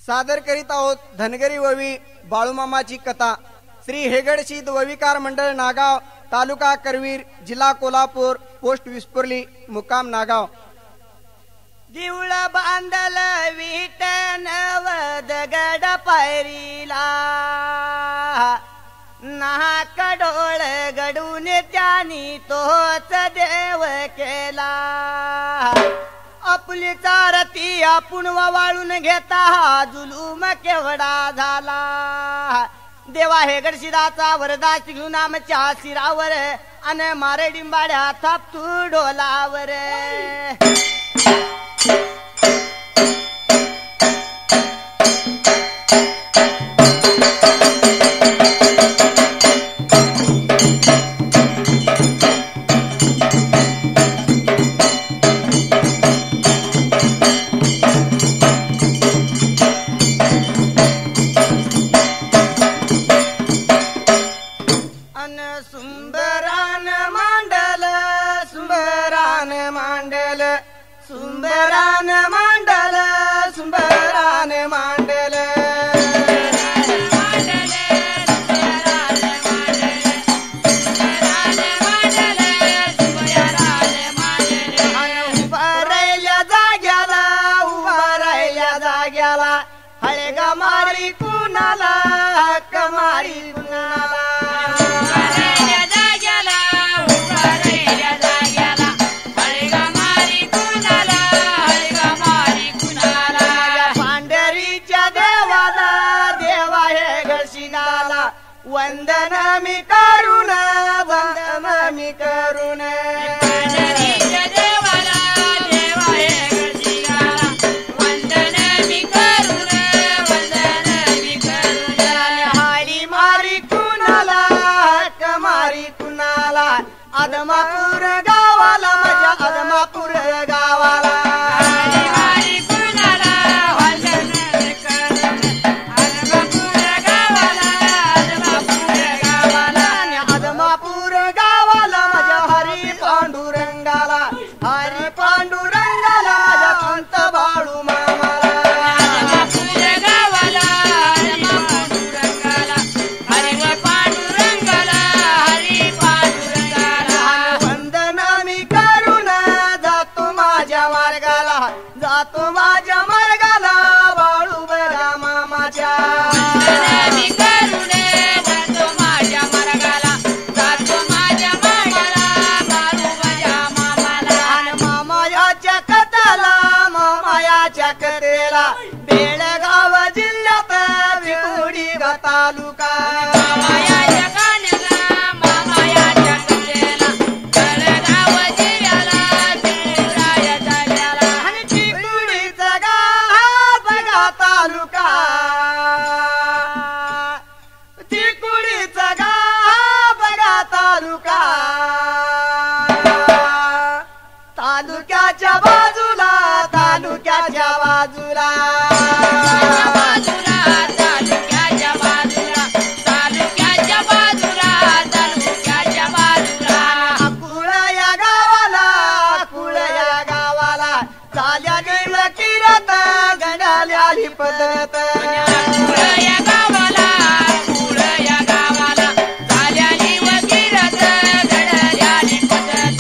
सादर करीत आहोत धनगरी ववी बाळूमामाची कथा। श्री हेगडशीद वविकार मंडळ नागाव, तालुका करवीर, जिल्हा कोल्हापूर, पोस्ट विस्पुर्ली, मुक्काम नागाव। दिवळ बांधल विट नवदगड पायरीला, नाक डोळ गडून त्यानी तोच देव केला। आपली चारती आपण वाळून घेता जुलूम केवढा झाला। देवा हेगडशिदाचा वरदास घेऊन आमच्या शिरावर अन मारे डिंबाड्या थापतू डोलावर। वंदन मी करुण वंदन मी करुण देवाला देवा हेगडशिदाला वंदन मी करुण वंदन मी करुण। हाळी मारी कुणाला कमारी कुणाला आदमापूर गावाला माझ्या आदमापूर गावाला। जातो माझ्या मार्गाला बाळू बघा मामाच्या। मी करुणे जातो माझ्या मार्गाला, जातो माझ्या मामाला बाळू बघा मामाला। मामायाच्या कथेला मामायाच्या कथेला बेळगाव जिल्ह्यात विकुडी तालुका। मामायाच्या कान्याला मामायाच्या कथेला बेळगाव जिल्ह्याला तालुका। तिकुडीचा गाव बघा तालुका। तालुक्याच्या बाजूला तालुक्याच्या बाजूला तालुक्याच्या बाजूला तालुक्याच्या बाजूला तालुक्याच्या बाजूला। कुळ या गावाला कुळ या गावाला चाल्या गेल किरत गडाल्याली पद्धत। कुळ या गावाला कुळ या गावाला चाल्याली वकिरत गडाल्याली पद्धत।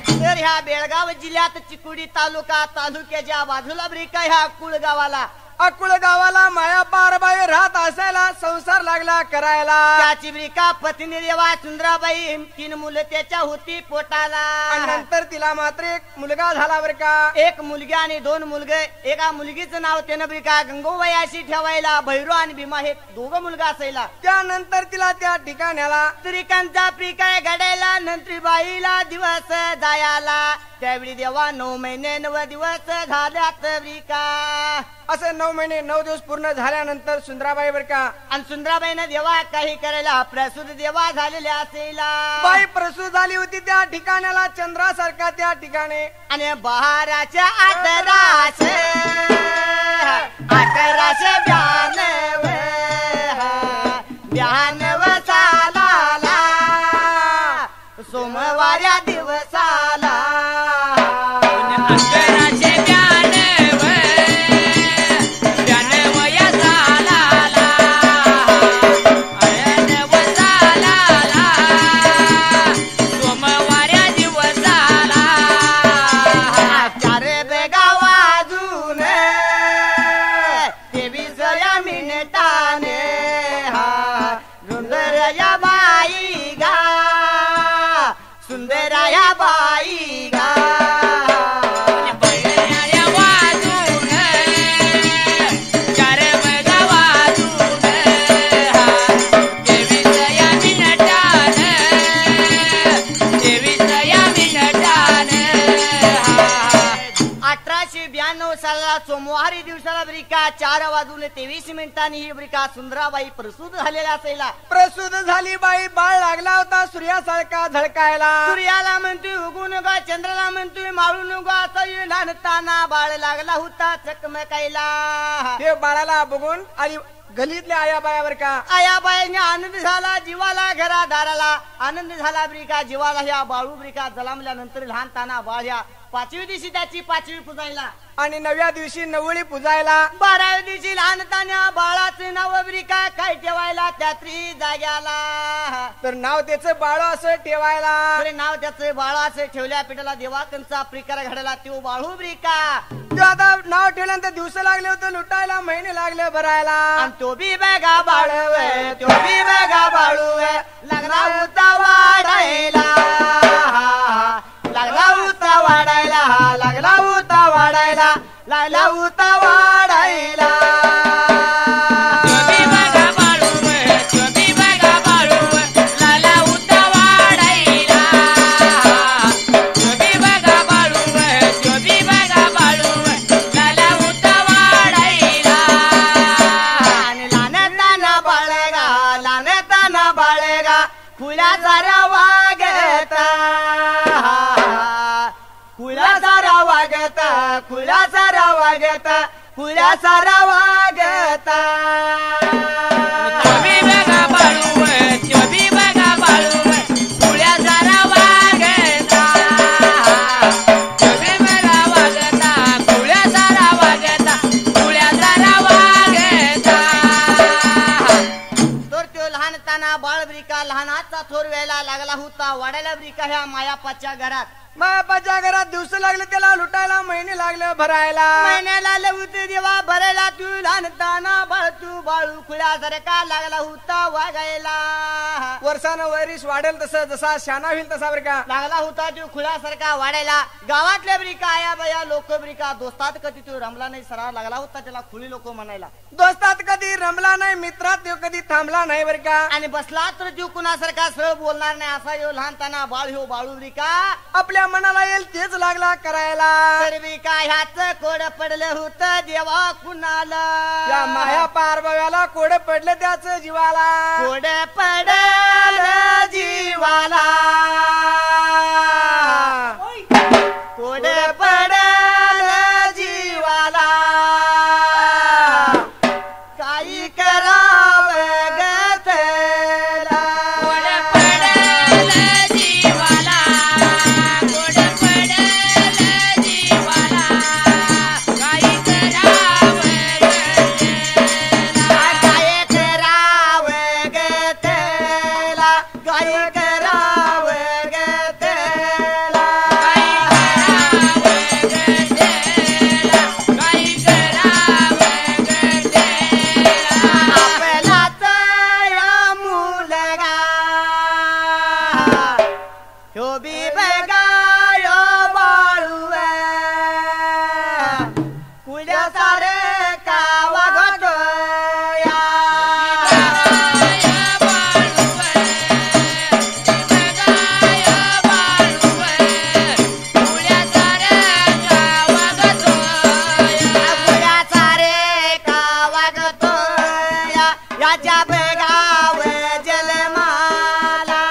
तर ह्या बेळगाव जिल्ह्यात चिकोडी तालुका तालुक्याच्या बाजूला ब्रिका ह्या कुळ गावाला अकुळ गावाला माया पारबाई राहत असायला संसार लागला करायला। त्याची ब्रिका पत्नी रेवा सुंदराबाई 3 मुलं त्याच्या होती पोटाला। नंतर तिला मात्र एक मुलगा झाला बर का। एक मुलगी आणि 2 मुलगे। एका मुलगीचं नाव त्यानं ब्रिका गंगोबाई अशी ठेवायला, भैरू आणि भीमा हे 2 मुलगा असायला। त्यानंतर तिला त्या ठिकाण्याला त्रिकांचा प्रिकाय घडायला, नंतर बाईला दिवस जायला। त्यावेळी देवा 9 महिने 9 दिवस झाल्यात ब्रिका। असं 9 महिने 9 दिवस पूर्ण झाल्यानंतर सुंदराबाई बर का आणि सुंदराबाईनं देवा काही करायला प्रसूत देवा झालेल्या असेला। बाई प्रसूत झाली होती त्या ठिकाणाला चंद्रासारखा त्या ठिकाणी। आणि बहाराच्या 1892 सालाला सोमवाऱ्या दिवसाला पावले 23 मिनिटांनी ही ब्रिका सुंदराबाई प्रसूत झालेल्या असेला. प्रसूत झाली बाई, बाळ लागला होता सूर्यासारखा झळकायला. सूर्याला म्हणतोय उगू नका, चंद्राला म्हणतोय माळू नका, असं लहानताना बाळ लागला होता चकमकायला. ते बाळाला बघून आणि गलीतल्या आयाबायावर का आयाबाईने आनंद झाला, जीवाला घरादाराला आनंद झाला. ब्रिका जीवाला ह्या बाळू ब्रिका जलामल्यानंतर लहानताना बाळ ह्या 5वी दिवशी त्याची 5वी पुजायला आणि 9व्या दिवशी नवळी पुजायला. 12व्या दिवशी लहानताना बाळाचे नाव ब्रिका काय ठेवायला त्यात्री जाग्याला. तर नाव त्याचं बाळू असं ठेवायला. अरे नाव त्याचं बाळू असं ठेवल्या पिठाला देवाकंचा प्रकार घडला तो बाळू ब्रिका. तो आता नाव ठेवल्यानंतर दिवस लागले होते लुटायला, महिने लागले भरायला. आणि तो बी बघा बाळू आहे, तो बी बघा बाळू आहे, लागला होता वाढायला, लागला होता वाढायला, लागला होता वाढायला, लागला होता वाढायला. खुला सारा वागता, खुला सारा वागता. चोबी बघा बाळू आहे, चोबी बघा बाळू आहे, खुल्या सारा वागता. चोबी बघा वागता, खुल्या सारा वागता, खुल्या सारा वागता. तर तो लहानताना बाळ ब्रिका लहानाचा थोर वेळेला लागला होता वाड्याला ब्रिका ह्या मायापाच्या घरात. मायापाच्या घरात दिवस लागले त्याला लुटायला, महिने लागले भरायला. महिन्याला लवते देवा भरायला तू लहानताना बाळ तू बाळू खुल्या सारखा लागला होता वागायला. वर्षानं वैरिश वाढेल तसं, जसा शाना होईल तसा बरं का लागला होता तू खुल्यासारखा वाढायला. गावातल्या ब्रिका आया बया लोक ब्रिका दोस्तात कधी तू रमला नाही सरा लागला होता त्याला खुली लोक म्हणायला. दोस्तात कधी रमला नाही, मित्रात तो कधी थांबला नाही बरं का. आणि बसला तर तू कुणासारखा सरळ बोलणार नाही असा यो लहानताना बाळ ह्यो बाळू ब्रिका आपल्या मनाला येईल तेच लागला करायला. तर ब्रिका ह्याच कोड पडलं होतं देवा कुणाला. या माया पारभव्याला कोड पडले त्याच जीवाला, कोड पडलं जीवाला, कोड पडलं जीवाला. काही करावं ग त्याला. कोड पडलं जीवाला, कोड पडलं जीवाला. काही करावं काय करावं ग त्याला, काही करावं ग त्याला. आपलाच या मुलगा ह्यो बी बघा ह्यो बाळू कुल्या सारे का वागतोया. कुल्या सारे का वागतोया याच्या बघाव जलमाला.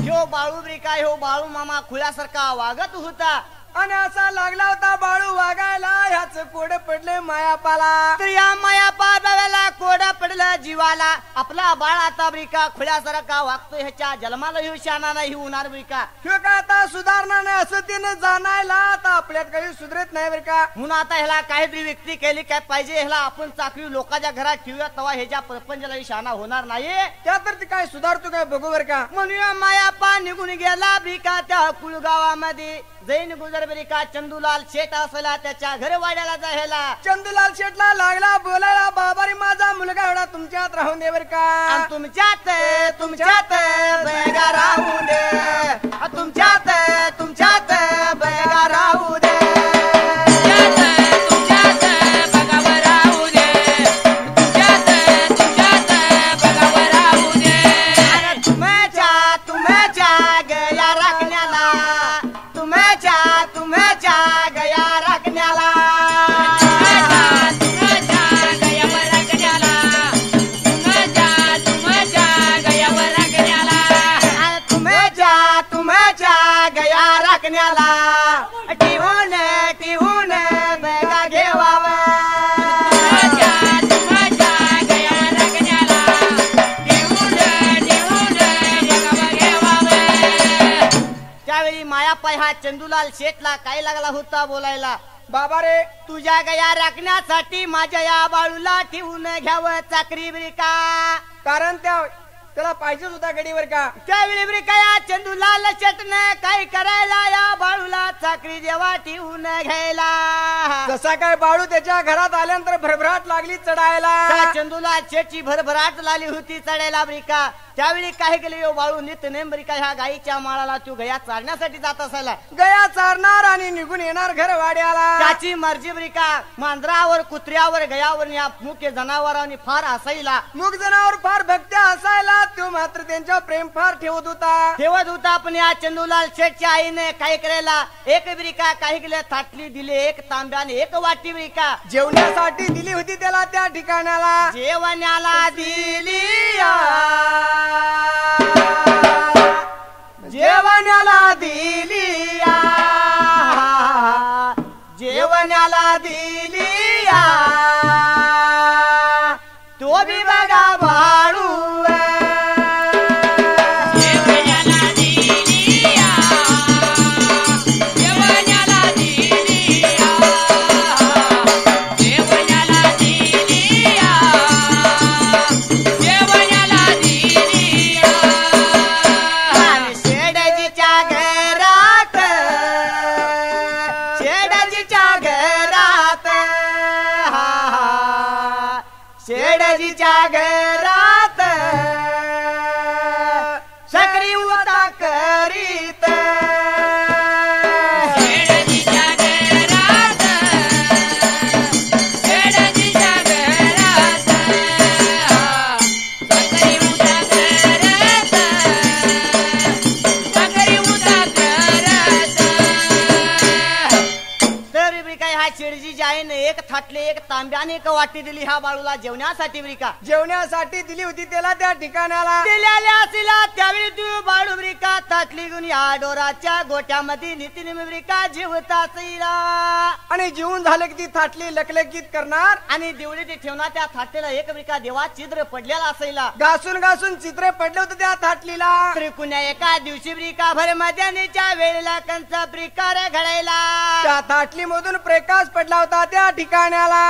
ह्यो बाळू ब्रिका ह्यो बाळू मामा खुल्यासारखा वागत होता. आणि असा लागला होता बाळू वागायला. ह्याच कोड पडले मायापाला. तर या मायापा बाबाला कोडा पडलं जीवाला. आपला बाळ आता ब्रिका खुल्यासारखा वागतोय ह्याच्या जन्माला ह्यो शाना नाही होणार ब्रिका. ह्यो का आता सुधारणा नाही असं तिनं जाणायला. आता आपल्यात काही सुधरत नाही बरं का. म्हणून आता ह्याला काहीतरी व्यक्ती केली काय पाहिजे. ह्याला आपण चाकरी लोकांच्या घरात ठेवूया तेव्हा ह्याच्या प्रपंचाला शाना होणार नाही. त्या तर ती काय सुधारतो काय बघू बरं का. म्हणून मायापा निघून गेला ब्रिका त्या कुळगावामध्ये. जैन गुजर ब्रिका चंदूलाल शेठ असला त्याच्या घर वाड्याला जायला. चंदूलाल शेठला लागला बोलायला, बाबारी माझा मुलगा एवढा तुमच्यात राहून दे बरं का. तुमच्यात तुमच्यात बेगा राहू दे. तुमच्यात तुमच्यात बेगा राहू दे. तुमच्या गया राखण्याला गया राखण्याला ठेवून ठेवून बघा घेवावा त्यावेळी मायापाय हा चंदूलाल शेठला काय लागला होता बोलायला बाबा रे तुझ्या गया राखण्यासाठी माझ्या या बाळूला ठेवून घ्यावं चाकरी ब्रिका कारण त्याला पाहिजेच होता गडीवर का त्यावेळी ब्रिका या चंदूलाल शेठने काय करायला या बाळूला चाकरी देवा ठेवून घ्यायला जसा काय बाळू त्याच्या घरात आल्यानंतर भरभराट लागली चढायला त्या चंदूलाल शेठची भरभराट झाली होती चढायला ब्रिका त्यावेळी काय केले यो बाळू नित्यनेम ब्रिका ह्या गाईच्या माळाला तू गया चालण्यासाठी जात असायला गया चारणार आणि निघून येणार घर वाड्याला त्याची मर्जी ब्रिका मांजरावर कुत्र्यावर गयावर या मुख्य जनावरांनी फार असायला मुख जनावर फार भक्त्या असायला तो मात्र त्यांच्या प्रेम फार ठेवत होता पण या चंदूलाल शेठच्या आईने काय करायला एक ब्रिका काही केलं थाटली दिली एक तांब्याने एक वाटी ब्रिका जेवण्यासाठी दिली होती त्याला त्या ठिकाणाला जेवण्याला दिली जेवण्याला दिली जेवण्याला दिली तो बी बघा बाळू शेडजीच्या घरात सकरी उता करीत शेडजीच्या घरात शेडजीच्या घरात सकरी उता करत सकरी उता करत तर काय हा शेडजीच्या आईने एक थाटले एक तांब्याने एक वाटी दिली ह्या बाळूला जेवण्यासाठी ब्रिका जेवण्यासाठी दिली होती त्याला त्या ठिकाणाला दिलेल्या असला त्यावेळी तू बाळू ब्रिका थाटली घेऊन या डोराच्या गोट्यामध्ये नितीन ब्रिका जीवता आणि जीवन झालं की ती थाटली लकलकीत करणार आणि देवळी ती ठेवणार त्या थाटलेला एक ब्रिका देवा चित्र पडलेला असायला घासून घासून चित्र पडले होते त्या थाटलीला त्रिकुण्या एका दिवशी ब्रिका भर मध्यानीच्या वेळेला कंच ब्रिका रे घडायला त्या थाटली मधून प्रकाश पडला होता त्या ठिकाणाला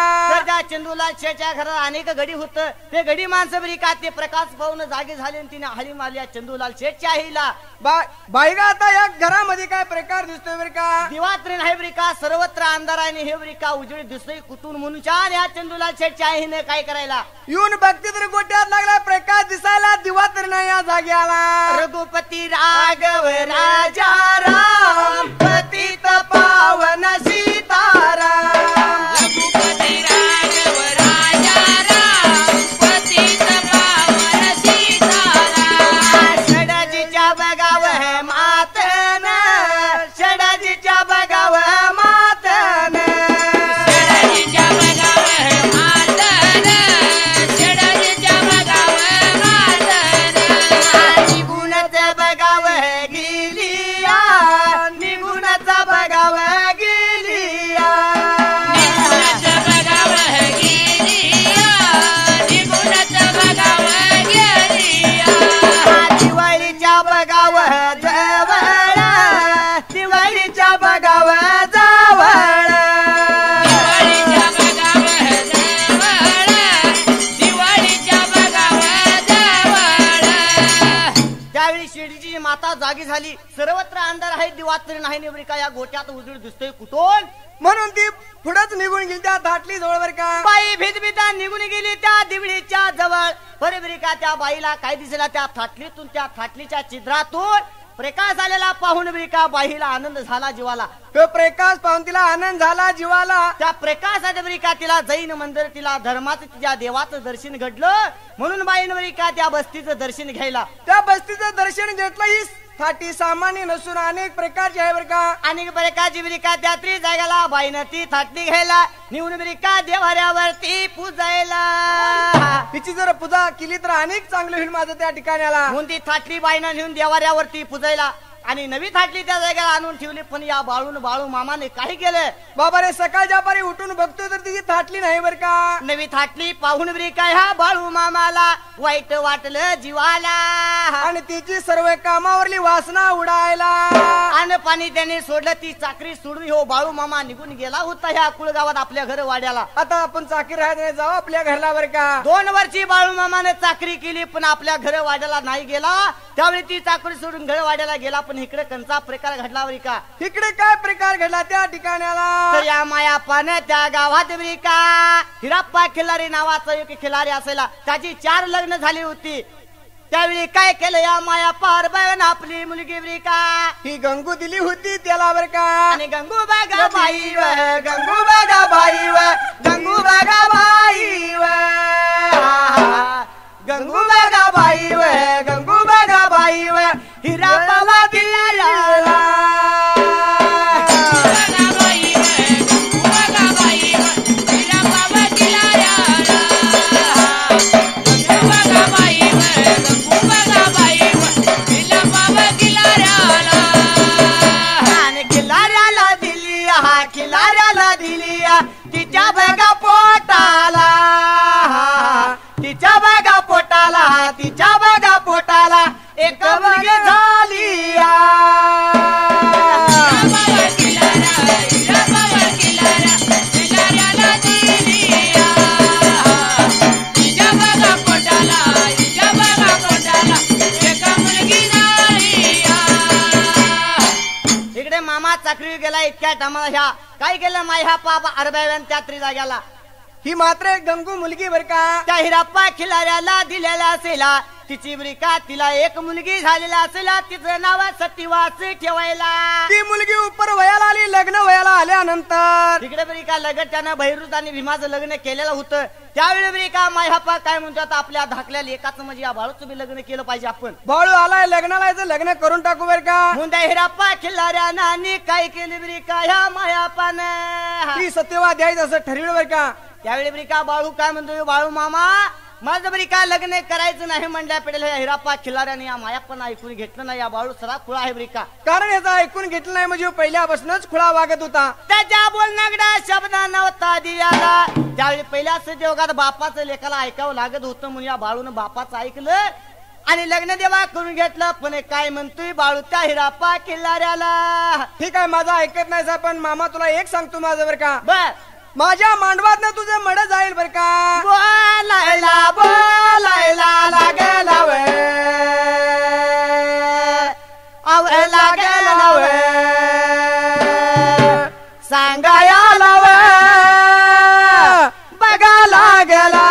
त्या चंदूलाल शेठच्या घरात अनेक गडी होत ते गडी माणसं ब्रिका ते प्रकाश पाहून जागे झाले तिने हळी मारल्या चंदूलाल शेठच्या आईला बाईगा आता या घरामध्ये काय प्रकार दिसतोय बरं का दिवात्री नाही ब्रिका सर्वत्र अंधार आहे हे ब्रिका उजळी दिसतोय कुतून म्हणून छान या चंदूलाल शेठच्या आईने काय करायला येऊन बघते तर गोट्यात लागला प्रकाश दिसायला दिवात्री नाही या जाग्याला रघुपती राघव राजा राम पतित पावन सीताराम रघुपती राघव राजा राम पतित पावन सीताराम षडजीच्या बगाव है मातन षडजीच्या बगाव मातन षडजीच्या बगाव है मातन षडजीच्या बगाव मातन निगुणचा बगाव है गिलिया निगुणचा बगाव गिलिया निगुणचा बगाव है गिलिया निगुणचा बगाव गिलिया दिवाळीच्या बगाव जवळ दिवाळीच्या बगाव जवळ दिवाळीच्या बगाव जवळ दिवाळीच्या बगाव जवळ त्यावेळी शिर्डीची माता जागी झाली सर्वत्र अंधार आहे दिवात्री नाही नेब्रिका या गोट्यात उजळ दिसतोय कुठून म्हणून ती पुढेच निघून गेली त्या थाटली जवळ बर का बाई भीतभीता निघून गेली त्या दिवळीच्या जवळ बरेबरिका त्या बाईला काय दिसला त्या थाटलीतून त्या थाटलीच्या छिद्रातून प्रकाश आलेला पाहून ब्रिका बाईला आनंद झाला जीवाला तो प्रकाश पाहून तिला आनंद झाला जीवाला त्या प्रकाशाच्या ब्रिका तिला जैन मंदिर तिला धर्माचं तिच्या देवाचं दर्शन घडलं म्हणून बाईन ब्रिका त्या बस्तीचं दर्शन घ्यायला त्या बस्तीचं दर्शन घेतलं ही थाटी सामान्य नसून अनेक प्रकारची आहे बर का अनेक प्रकारची ब्रिका त्या त्री जागाला बाईनं ती थाटली घ्यायला निवून ब्रिका देवाऱ्यावरती पूजायला तिची जर पूजा केली तर अनेक चांगलं होईल माझं त्या ठिकाणाला म्हणून ती थाटली बाईनं नेऊन देवाऱ्यावरती पूजायला आणि नवी थाटली त्या जागेला आणून ठेवली. पण या बाळू मामाने काही केलं बाबा रे, सकाळच्या पारी उठून बघतो तर तिची थाटली नाही बर का. नवी थाटली पाहून बरी काय ह्या बाळू मामाला वाईट वाटलं जीवाला. आणि तिची सर्व कामावरली वासना उडायला. अन्न पाणी त्याने सोडलं. ती चाकरी सोडून हो बाळू मामा निघून गेला होता ह्या कुळगावात आपल्या घर वाड्याला. आता आपण चाकरी राहायला जाऊ आपल्या घरला बर का. 2 वर्षी बाळू मामाने चाकरी केली पण आपल्या घर वाड्याला नाही गेला. त्यावेळी ती चाकरी सोडून घर वाड्याला गेला. पण इकडे कंचा प्रकार घडला बरी का. इकडे काय प्रकार घडला त्या ठिकाणाला. तर या मायापाने त्या गावात बरी का हिराप्पा खिलारी नावाचा एक खिलारी असायला. त्याची 4 लग्न झाली होती. त्यावेळी काय केलं या मायाप्पा अरबाईनं आपली मुलगी बरी का ही गंगू दिली होती त्याला बर का. आणि गंगू बघा बाई व गंगू बघा बाई व गंगू बघा बाई व गंगू बघा बाई व गंगू बघा बाई व हिराप्पाला दिला. खिलाऱ्याला दिली तिच्या बघा पोटाला. तिच्या बघा पोटाला तिच्या बघा पोटाला एक मुलगी झाली. इकडे मामा चाकरी गेला. इतक्या टायमाला ह्या काय केलं माय ह्या पापा अरबाव्यान त्या जाग्याला ही मात्र एक गंगू मुलगी बर का. त्या हिराप्पा खिलाऱ्याला दिलेला असेला. तिची बरी का तिला एक मुलगी झालेला असेला. तिचं नाव सतीवास ठेवायला. ती मुलगी उपर वयाला आली. लग्न वयाला आल्यानंतर तिकडे बरी का लगत त्यानं बहिरूत आणि भीमाचं लग्न केलेलं होतं. त्यावेळी बरी का मायहापा काय म्हणतात आपल्या धाकल्या लेकाचं म्हणजे या बाळूचं बी लग्न केलं पाहिजे. आपण बाळू आलाय लग्नाला लग्न करून टाकू बर का. मुंडा हिराप्पा खिल्लाऱ्यानं काय केली बरी का ह्या मायापानं ती सत्यवा द्यायचं असं ठरवलं बर का. त्यावेळी बरी का बाळू काय म्हणतो बाळू मामा माझं बरी का लग्न करायचं नाही म्हणल्या पेडेल हिराप्पा खिल्लाऱ्याने या मायाप्पानं ऐकून घेतलं नाही. या बाळू सरा खुळा आहे बरी का. कारण याचा ऐकून घेतलं नाही म्हणजे पहिल्यापासूनच खुळा वागत होता. त्याच्या बोलनागडा शब्द नव्हता दिव्याला. त्यावेळी पहिल्याच देवगात बापाचं लेखाला ऐकावं लागत होतं म्हणून या बाळून बापाचं ऐकलं आणि लग्न देवा करून घेतलं. पण काय म्हणतोय बाळू त्या हिराप्पा खिल्लाऱ्याला. ठीक आहे माझा ऐकत नाही पण मामा तुला एक सांगतो माझं बर का. बर माझ्या मांडवात ना तुझं मड जाईल बर का. बोलायला बोलायला लागला वे अव लागला वे सांगायला वे बघा लागला.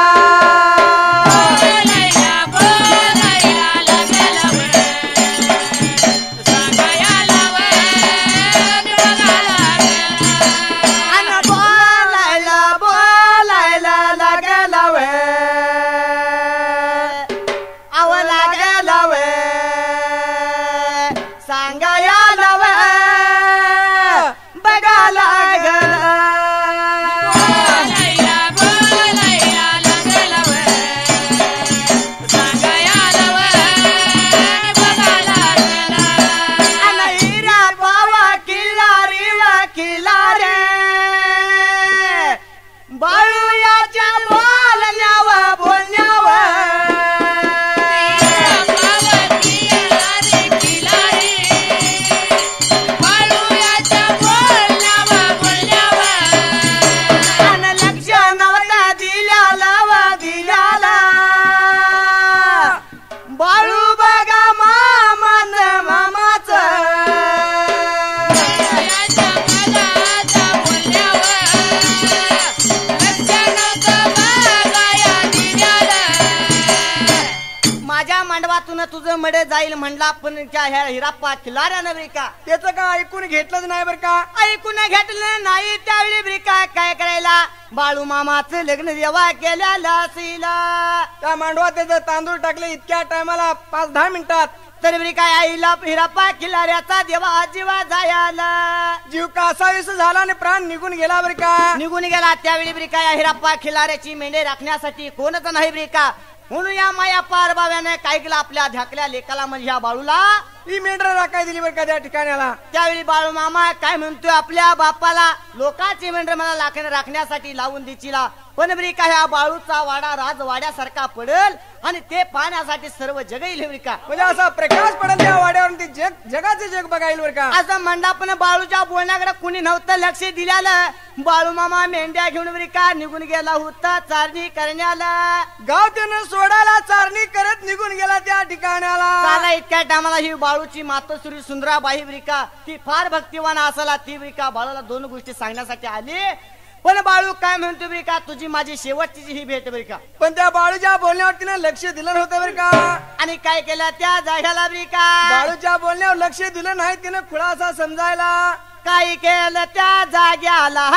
तुझं मडे जाईल म्हणला पण ह्या हिराप्पा खिलाऱ्यानं बरी का त्याचं का ऐकून घेतलंच नाही बर का. ऐकून घेतलं नाही त्यावेळी बरी काय करायला बाळू मामाचं लग्न जेव्हा केलेलं असेला त्या मांडवा त्याचं तांदूळ टाकले इतक्या टायमाला 5-10 मिनिटात. तर बरी काय आईला हिराप्पा खिलाऱ्याचा देवा जीवा जायला जीव कासावीस झाला आणि प्राण निघून गेला बर का. निघून गेला. त्यावेळी बरी काय हिराप्पा खिलाऱ्याची मेंढे राखण्यासाठी कोणच नाही बरी का म्हणून या माया पार बाव्याने काय केलं आपल्या धाकल्या लेकाला म्हणजे ह्या बाळूला ही मेंढर राखाय दिली बरं का त्या ठिकाणाला. त्यावेळी बाळू मामा काय म्हणतोय आपल्या बापाला लोकांची मेंढर मला राखण्यासाठी लावून दिचीला पण बरी का ह्या बाळूचा वाडा राजवाड्यासारखा पडेल आणि ते पाहण्यासाठी सर्व जग येईल बरी का. म्हणजे असा प्रकाश पडेल त्या वाड्यावर ते जगाचे जग बघायला बरं का. असं म्हणला पण बाळूच्या बोलण्याकडे कुणी नव्हतं लक्ष दिल्याला. बाळू मामा मेंढ्या घेऊन बरी का निघून गेला होता चारणी करण्याला. गाव त्यानं सोडायला चारणी करत निघून गेला त्या ठिकाणाला. चाला इतक्या टायमाला ही बाळूची मातोश्री सुंदराबाई ब्रिका ती फार भक्तिवान असाला. ती ब्रिका बाळूला दोन गोष्टी सांगण्यासाठी आली. पण बाळू काय म्हणतो बरी का तुझी माझी शेवटची ही भेट बरी का. पण त्या बाळूच्या बोलण्यावर तिनं लक्ष दिलं नव्हतं बरं का. आणि काय केलं त्या जाग्याला बरी का बाळूच्या बोलण्यावर लक्ष दिलं नाही तिनं खुळासा समजायला. काही केलं त्या जाग्याला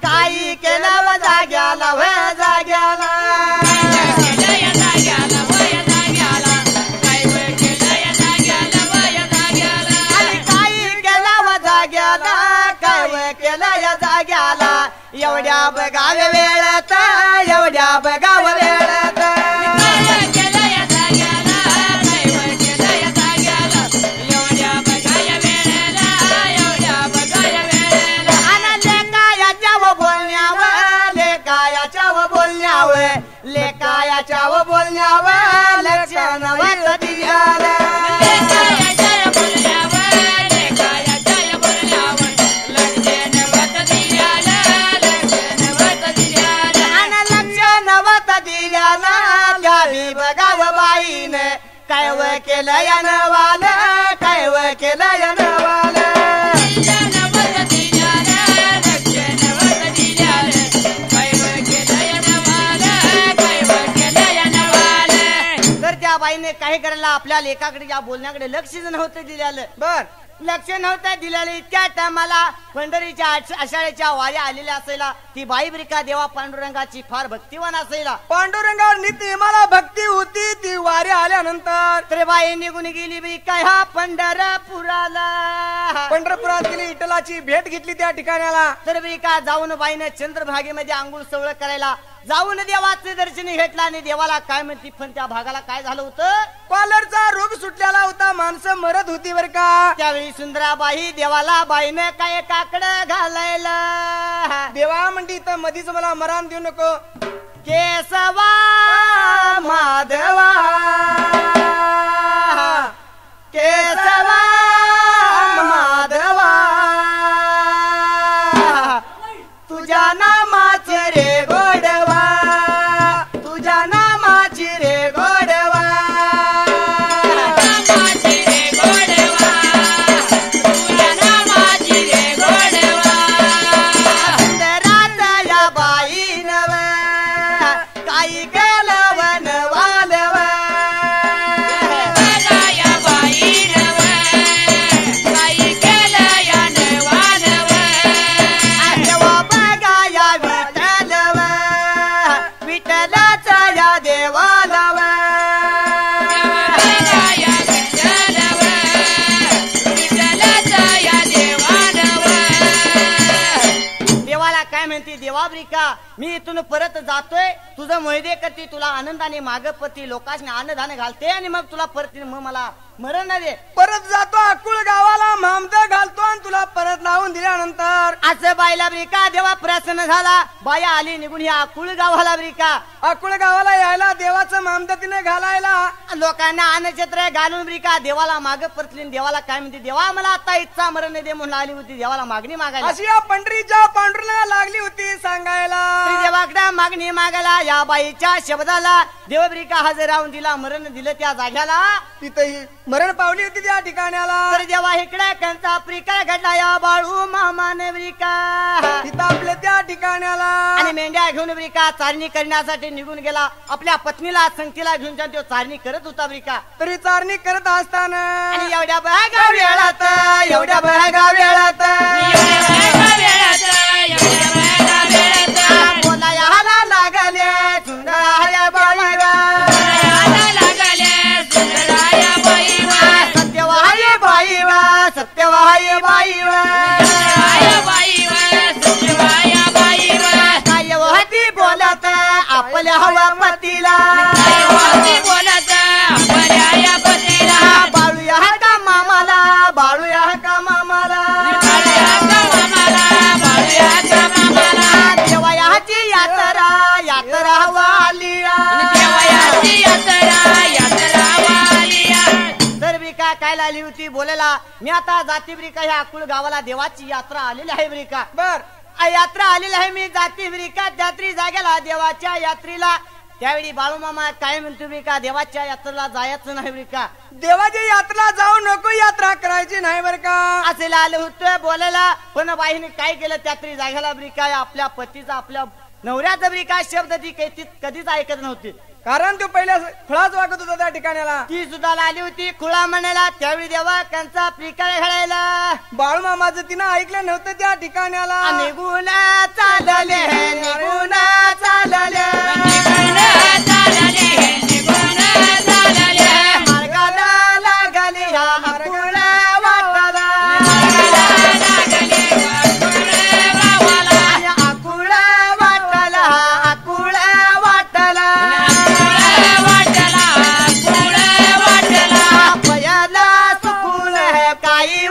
काही केलं जाग्याला जाग्याला एवढ्या बघाव वेळात एवढ्या बघाव वेळात लेकायाच्या बोलण्यावर लक्ष नव्हतं दिल्याला. काय व केलं या नवाल काय व केलं या नवाल तर त्या बाईने काय करायला आपल्या लेखाकडे या बोलण्याकडे लक्षच नव्हतं दिलेलं. बर लक्ष नव्हतं दिलेलं. इतक्या टायमाला पंढरीच्या आषाढ्याच्या वाऱ्या आलेल्या असायला. ती बाई ब्रिका देवा पांडुरंगाची फार भक्तिवान असायला. पांडुरंगावर नित्य मला भक्ती होती. ती वाऱ्या आल्यानंतर तर बाई निघून गेली ब्रिका ह्या पंढरपुराला. पंढरपुरात गेली विठ्ठलाची भेट घेतली त्या ठिकाणाला. तर ब्रिका जाऊन बाईने चंद्रभागेमध्ये आंघोळ सवळ करायला जाऊन देवाचे दर्शन घेतला. आणि देवाला काय म्हणती पण त्या भागाला काय झालं होतं कॉलरचा रोग सुटलेला होता. माणसं मरत होती बर का. त्यावेळी सुंदराबाई देवाला बाईने काय काकड घालायला. देवा म्हणती तर मधीच मला मरण देऊ नको. केसवा माधवा केसवा माधवा तुझ्या नामाचे रे गोडवा तुझ्या नामाची रे गोडवा नामाची रे गोडवा तुझ्या नामाची रे गोडवा. सुंदरात या बाई नव काही केलं वन वालव या बाई नव काही केलं या नवानव. देवा बघा या विठ्ठलव विठ्ठलाचा या देवालव या विठ्ठलव विठ्ठलाचा या देवालव. देवाला काय म्हणते देवा ब्रिका मी इथून परत जातोय. तुझं मोहिदे करते तुला आनंदाने मागपती लोकांनी आनंदाने घालते आणि मग तुला परत मग मला मरण दे. परत जातो अकुळ गावाला मामद घालतो आणि तुला परत लावून दिल्यानंतर असं बाईला ब्रिका देवा प्रसन्न झाला. बाया आली निघून ह्या अकुळ गावाला ब्रिका. अकुळ गावाला यायला देवाचं मामद तिने घालायला. लोकांना अन्नछत्र घालून ब्रिका देवाला माग परतली. देवाला काय म्हणते देवा मला आता इच्छा मरण दे म्हणून आली होती. देवाला मागणी मागायला अशी या पंढरीच्या पांढरीला लागली होती सांगायला. देवाकडे मागणी मागायला या बाईच्या शब्दाला देव ब्रिका हजर राहून दिला मरण दिलं त्या जाग्याला. तिथेही मरण पावली होती त्या ठिकाणाला. तर जेव्हा इकडे कंचा प्रिका घडला या बाळू मामाने ब्रिका तिथं आपल्या त्या ठिकाणाला आणि मेंढ्या घेऊन ब्रिका चारणी करण्यासाठी निघून गेला. आपल्या पत्नीला संगतीला घेऊन तो चारणी करत होता ब्रिका. तरी चारणी करत असताना आणि एवढ्या बघा वेळात एवढ्या बघा वेळात बोला याला लागले सुंदराया बाईवा सत्यवाय बाईवा सत्यवाय बाईवा काय होती बोलत आपल्या हवा पतीला होती बोलायला मी आता जाती ब्रिका ह्या अकुळ गावाला देवाची यात्रा आलेली आहे ब्रिका बर यात्रा आलेली आहे मी जाती ब्रिका यात्री जागेला देवाच्या यात्रेला त्यावेळी बाळूमामा काय म्हणतो ब्रिका देवाच्या यात्रेला जायचं नाही ब्रिका देवाच्या यात्रा जाऊ नको यात्रा करायची नाही बर का असे लाल होतोय बोलायला पण बाईने काय केलं त्यात्री जागेला ब्रिका आपल्या पतीचा आपल्या नवऱ्याचा ब्रिका शब्द ती कधीच ऐकत नव्हती कारण तो पहिल्या खुळाच वागत होता त्या ठिकाणाला ती सुद्धा आली होती खुळा म्हणायला त्यावेळी देवा त्यांचा प्रिकार घडायला बाळूमामाचं तिनं ऐकलं नव्हतं त्या ठिकाणाला निघून चालले निघून चालले मार्गाला लागले अकुळ वाटला अकुळ वाटला अकुळ वाटला पयाला सुकून काही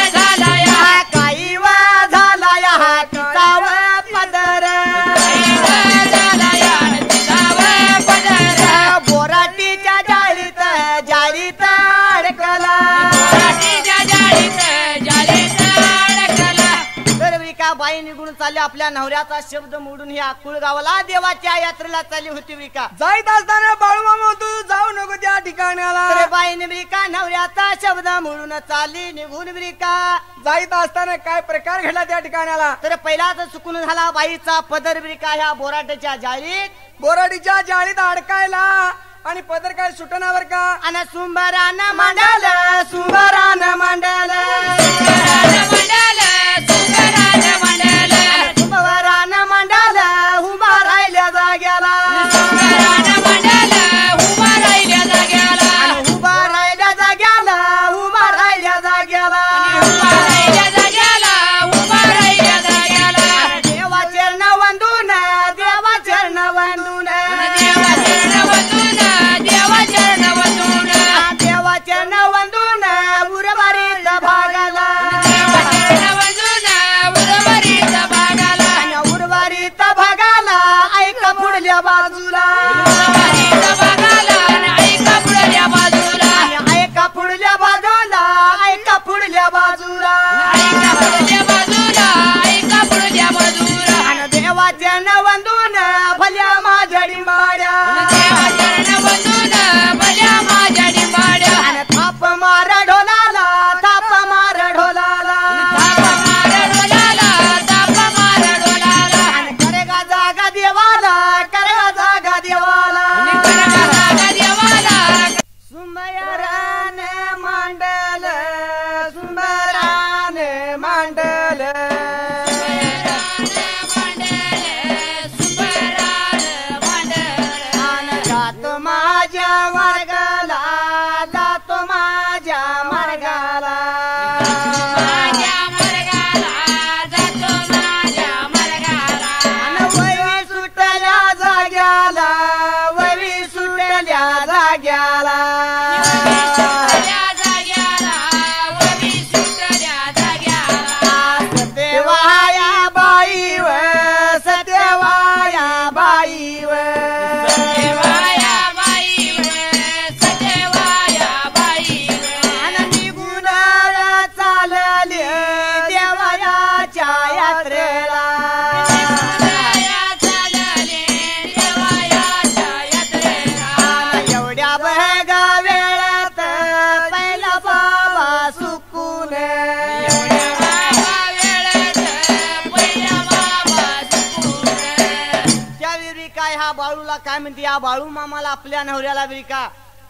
झाला काही झाला तिचाव पदर बोराटीच्या जाळीत जाळीत अडकला तर बाई निघून चालली आपल्या नवऱ्याचा शब्द मोडून ही अकुळ गावाला देवाच्या यात्रेला चालली होती विका जाईत असताना बाळूमामा तू जाऊ नको त्या ठिकाणाला तर बाईने ब्रिका नवऱ्याचा शब्द मोडून चालली निघून ब्रिका जाईत असताना काय प्रकार घडला त्या ठिकाणाला तर पहिलाच चुकून झाला बाईचा पदर ब्रिका ह्या बोराट्याच्या जाळीत बोराडीच्या जाळीत अडकायला आणि पदर काय सुटणावर का आणि सुंबरानं मांडल सुंबरानं मांडल सुंबरानं मांडल उभा राहिल्या जाग्याला उभा राहिल्या जाग्याला उभा राहिल्या जाग्याला देवा चरण वंदून देवा चरण वंदून देवा चरण वंदून उर्वरित भागाला उर्वरित भागाला ऐक पुढल्या बाजूला ऐका पुढल्या बाजूला ऐका पुढल्या बाजूला आणि देवा चरण वंदून भल्या माझ्या डिंबाड्या आणि थाप मार ढोलाला थाप मार ढोलाला आणि करेगा जागा देवाला करेगा जागा देवाला सुंबराने मांडल सुंबराने मांडल आणि जातो माझ्या मार्गाला जातो माझ्या मार्गाला आणि वळी सुटल्या जाग्याला वळी सुटल्या जाग्याला सत्यवाया बाईव सत्यवाया बाईव आणि निघून चालले देवाच्या यात्रेला आणि एवढ्या बघा वेळात पहिला बाबा सुकून त्यावेळी ब्रिका ह्या बाळूला काय म्हणते या बाळू मामाला आपल्या नवऱ्याला ब्रिका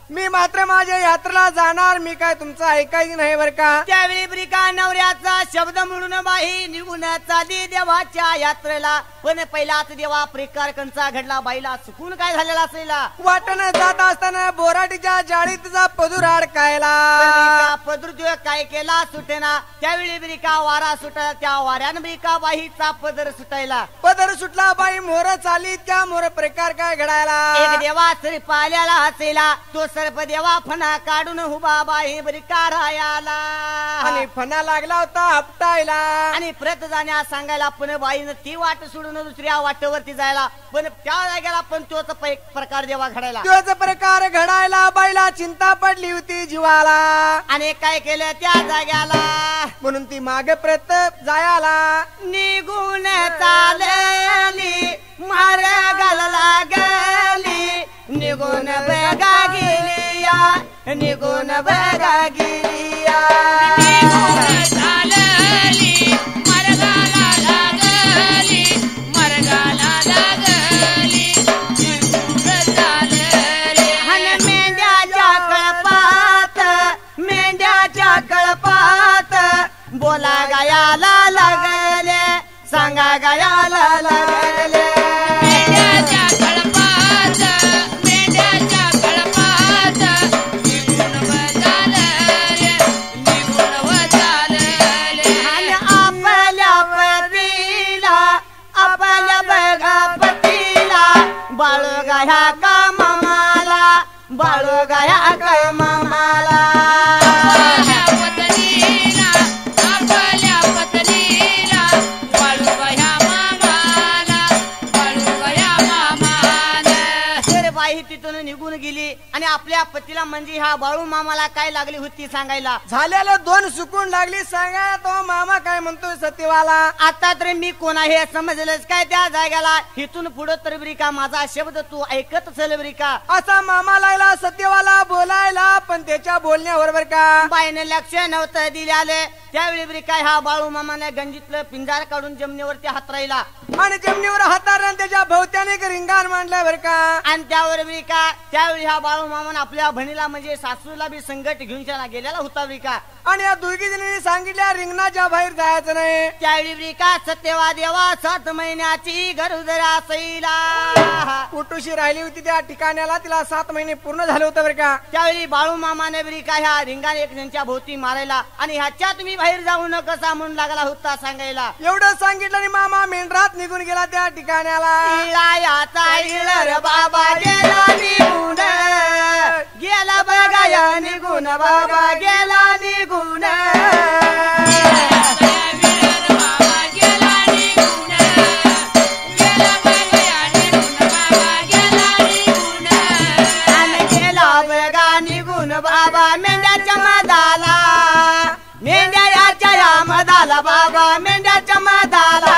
मी मात्र माझ्या यात्रेला जाणार मी काय तुमचं ऐकायचं नाही बर का त्यावेळी ब्रिका नवऱ्याचा शब्द म्हणून बाई निघून चाली देवाच्या यात्रेला पण पहिलाच देवा प्रकार कंचा घडला बाईला चुकून काय झालेला असेल वाटण जात असताना बोराडीच्या जाळीतचा पदूर अडकायला पदर काय केला सुटेना त्यावेळी ब्रिका वारा सुटला त्या वाऱ्यानं ब्रिका बाईचा पदर सुटायला पदर सुटला बाई मोर चाली त्या मोर प्रकार काय घडायला एक देवा श्री पाल्याला हसेला तो सर्प देवा फणा काढून हुबा बाई ब्रिका रायाला आणि फणा लागला होता आपटायला आणि प्रत जाण्या सांगायला पण बाईनं ती वाट सोडून दुसऱ्या वाटेवरती जायला पण त्या जागेला पण तोच प्रकार देवा घडायला तोच प्रकार घडायला बाईला चिंता पडली होती जीवाला आणि काय केलं त्या जाग्याला म्हणून ती मागे प्रत जायला निघून चालली मार्गाला लागली निघून बघा गेलिया निघून बघा गेलिया निघून चालली मार्गाला लागली मार्गाला लागली निघून चालली आणि मेंढ्याच्या कळपात बोला गायाला लागले सांगा गायाला लागले मेंढ्याच्या कळपात निघून चालले निघून चालले आणि आपल्या बघा पतीला बाळू गाया का मामाला बाळू गाया का मामाला आपल्या पत्नीला बाळू गया मामाला तर बाई तिथून निघून गेली आणि आपल्या पतीला म्हणजे ह्या बाळू मामाला काय लागली होती सांगायला झालेलं दोन सुकून लागली सांगा तो मामा काय म्हणतोय सत्यवाला आता तर मी कोण आहे समजलंच काय त्या जाग्याला इथून पुढे तर बरी का माझा शब्द तू ऐकत असेल बरी का असा मामा लागला सत्यवाला बोलायला पण त्याच्या बोलण्याबरोबर का बाईने लक्ष नव्हतं दिल्याले त्यावेळी बरी काय हा बाळू मामाने गंजीतलं पिंजार काढून जमिनीवरती हात राहिला आणि जमिनीवर हातारण त्याच्या भोवत्याने एक रिंगाण मांडलाय बर का आणि त्यावर बरी का त्यावेळी हा बाळू मामाने आपल्या बहिणीला म्हणजे सासूला बी संकट घेऊन त्याला गेलेला होता बरी का आणि या दोघी जणी सांगितल्या रिंगणाच्या बाहेर जायचं नाही त्यावेळी बरी का सत्यवा देवा 7 महिन्याची गरुदरा सैला उठुशी राहिली होती त्या ठिकाण्याला तिला 7 महिने पूर्ण झाले होते बर का त्यावेळी बाळू मामाने बरी का ह्या रिंगाने एक त्यांच्या भोवती मारायला आणि ह्याच्या तुम्ही बाहेर जाऊ नका म्हणून लागला होता सांगायला एवढं सांगितलं आणि मामा मेंढरात निघून गेला त्या ठिकाण्याला इळायाचा इळर बाबा गेला निघून गेला बघाया निघून बाबा गेला निघून आणि गेला बघा निघून बाबा मेंढ्याच्या मदाला मेंढ्याच्या या मदाला बाबा मेंढ्याच्या मदाला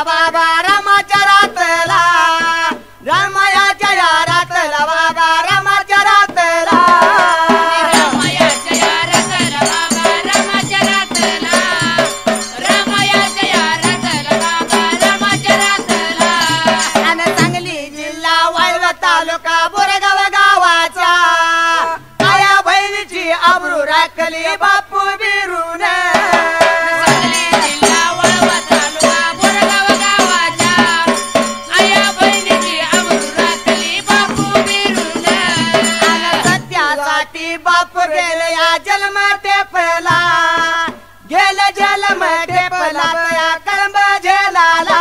बाबा रामाच्या रातला रामायाच्या या रातला बाबा रामाच्या रातला आणि सांगली जिल्हा वाळवा तालुका बोरगाव गावाचा आया बहिणीची आबरू राखली बापू बिरून बाप गेले या जन्म टेपला गेले जन्म टेपला या कळंब झेलाला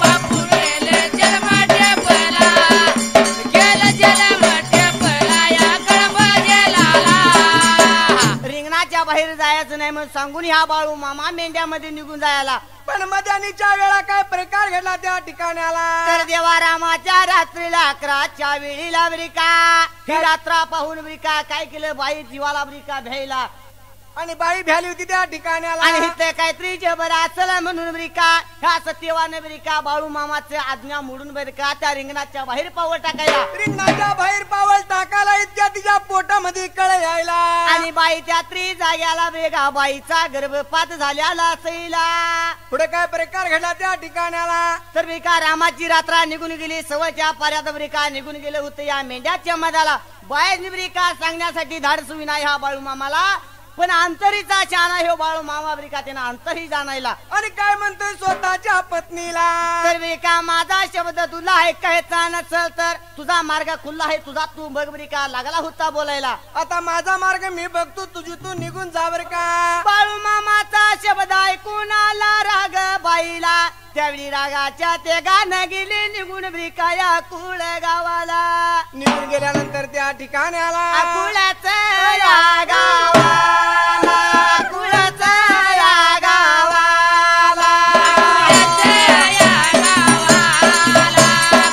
बापू गेले जन्म टेपला गेले जन्म टेपला या कळंब झेलाला रिंगणाच्या बाहेर जायचं नाही म्हणून सांगून ह्या बाळू मामा मेंढ्यामध्ये निघून जायला पण मध्यानीच्या वेळा काय प्रकार घडला त्या ठिकाण्याला तर देवा रामाच्या रात्रीला 11च्या वेळीला ब्रिका ही रात्र पाहून ब्रिका काय केलं बाई जीवाला ब्रिका भ्यायला आणि बाई भ्याली होती त्या ठिकाण्याला आणि इथे काहीतरी जबर असल म्हणून ब्रिका ह्या सत्यवाने ब्रिका बाळू मामाचे आज्ञा मोडून ब्रिका त्या रिंगणाच्या बाहेर पाऊल टाकायला रिंगणाच्या बाहेर पावल टाकायला इतक्या तिच्या पोटामध्ये कळ यायला आणि बाई त्या जाग्याला बेगा बाईचा गर्भपात झाल्याला सैला पुढे काय प्रकार घडला त्या ठिकाण्याला तर ब्रिका रामाची रात्र निघून गेली सवयच्या पाऱ्यात ब्रिका निघून गेले होते या मेंढ्याच्या मधाला बाय ब्रिका सांगण्यासाठी धाडस विना ह्या बाळू मामाला पण अंतरीचा शाना ह्यो बाळू मामा बरी का त्यानं अंतरी जाणायला. आणि काय म्हणतोय स्वतःच्या पत्नीला, तर बरी का माझा शब्द तुला ऐकायचा नसल तर तुझा मार्ग खुल्ला आहे, तुझा तू बघ बरी का लागला होता बोलायला. आता माझा मार्ग मी बघतो, तुझी तू निघून जा बर का. बाळू मामाचा शब्द ऐकून आला राग बाईला, त्यावेळी रागाच्या ते गाणं गेले निघून ब्रिकाया कुळ गावाला. निघून गेल्यानंतर त्या ठिकाणी आला कुळाच या गावाला, कुळाच या गावाला, कुळाचं या गावाला,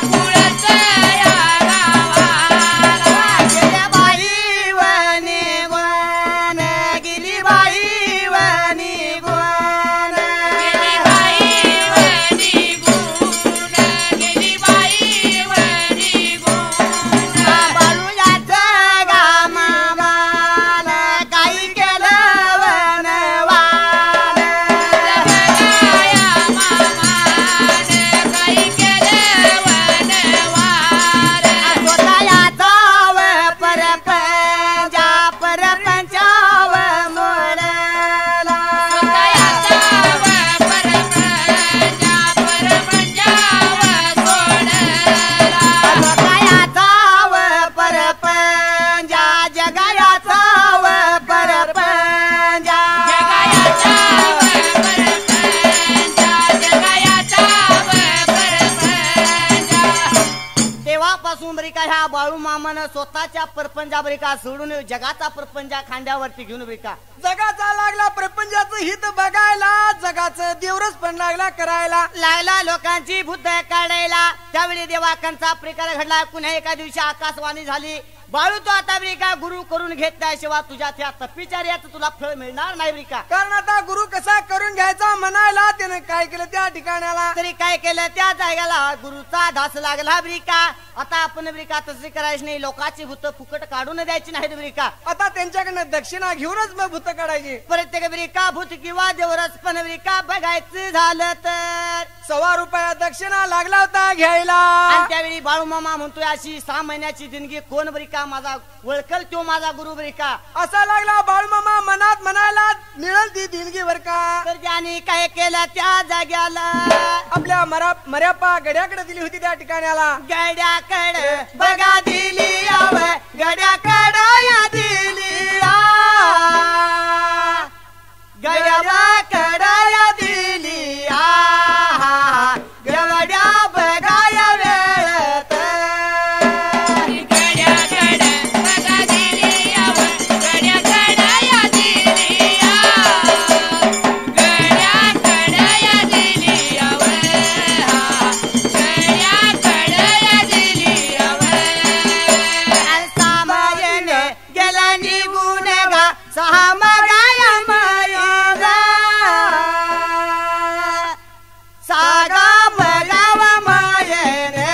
कुळाचं या गावाला. गेल्या बाई वनी वन, गेली बाई वनी वन, गेली बाई वनी गुण, गेली बाई वनी गुण. बाळूयाच गामावाला काही केलं वनवान. जगया मामाने काही केलं वनवार. स्वतःयाचाव परपंचा, परपंचाव मोडला. स्वतःयाचाव परपंचा, परपंचाव सोडला. स्वतःयाचाव परपंचा, जगायाचाव परपंचा. जगायाचाव परपंचा, जगायाचाव परपंचा. तेव्हापासून बरी का ह्या बाळू मामानं स्वतःच्या परपंचा बरी का सोडून जगाचा परपंचा खांद्यावरती घेऊन बरी का जगाचा लागला प्रपंचाचं हित बघायला, जगाचं देवरच पण लागला करायला. लागला लोकांची बुद्ध काढायला. त्यावेळी देवाकांचा प्रकार घडला. पुन्हा एका दिवशी आकाशवाणी झाली, बाळू तो आता बरी का गुरु करून घेतल्याशिवाय तुझ्या त्या तप्पीचार्याचं तुला फळ मिळणार नाही बरी का. कारण आता गुरु कसा करून घ्यायचा म्हणायला, त्याने काय केलं त्या ठिकाणाला. तरी काय केलं त्या जागेला गुरुचा धास लागला बरी का. आता आपण बरी का तसे करायची नाही, लोकांची भूत फुकट काढून द्यायची नाही बरी का. आता त्यांच्याकडनं दक्षिणा घेऊनच मग भूत काढायची. प्रत्येक बरी का भूत किंवा देवरच पण बरी का बघायचं झालं तर ₹1.25 दक्षिणा लागला होता घ्यायला. आणि त्यावेळी बाळू मामा म्हणतोय अशी 6 महिन्याची दिनगी कोण बरी का माझा ओळखल तो माझा गुरु बरी का. असा लागला बाळूमामा मनात म्हणायला, मिळेल ती दिलगी बर का. तर ज्याने काय केलं त्या जाग्याला आपल्या मर्यापा गड्याकडे दिली होती त्या ठिकाणाला. गड्याकडे बघा दिली याव, गड्याकडे या दिली या, गड्याकडे या दिली या, गड्या बघाया वेळत. गड्याकडे बघा दिली याव, गड्याकडे या दिली या, गड्याकडे या दिली याव, गड्याकडे या दिली याव. सामायने गेला निघून गा, 6 मगाया मायेला, सागा बघावा मायेने,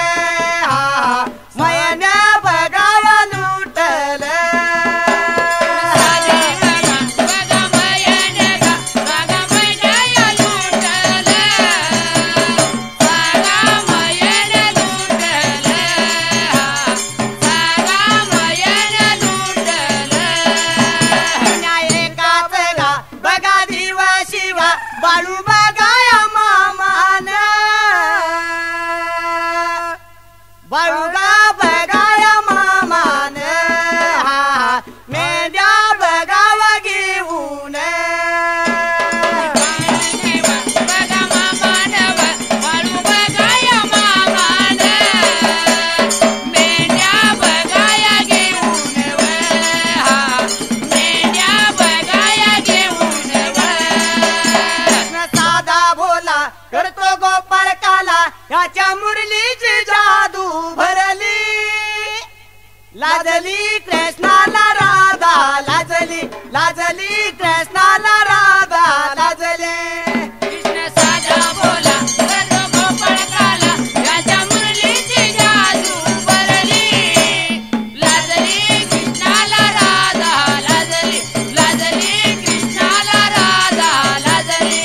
मायने बघावा लुटलं. साधी बघा, बघा मायाने गा, बघा मायाने लुटलं, सागा मायाने लुटलं, सागा मायाने लुटलं. एकाच गा बघा दिवा शिवा, बाळू बघाया मामान, बाळूगा बघाया मामान, मेंढ्या बघावा घेऊन. बघा मामानव, बाळू बघाया मामान, मेंढ्या बघाया घेऊन व, मेंढ्या बघाया घेऊन व. कृष्ण साधा भोला करतो गोपाळ काला, याच्या मुरलीची जादू भरली. लाजली कृष्णाला राधा लाजली, लाजली कृष्णाला राधा लाजली. कृष्ण साधा भोला करतो गोपाळ काला, याच्या मुरलीची जादू भरली. लाजली कृष्णाला राधा लाजली, लाजली कृष्णाला राधा लाजली.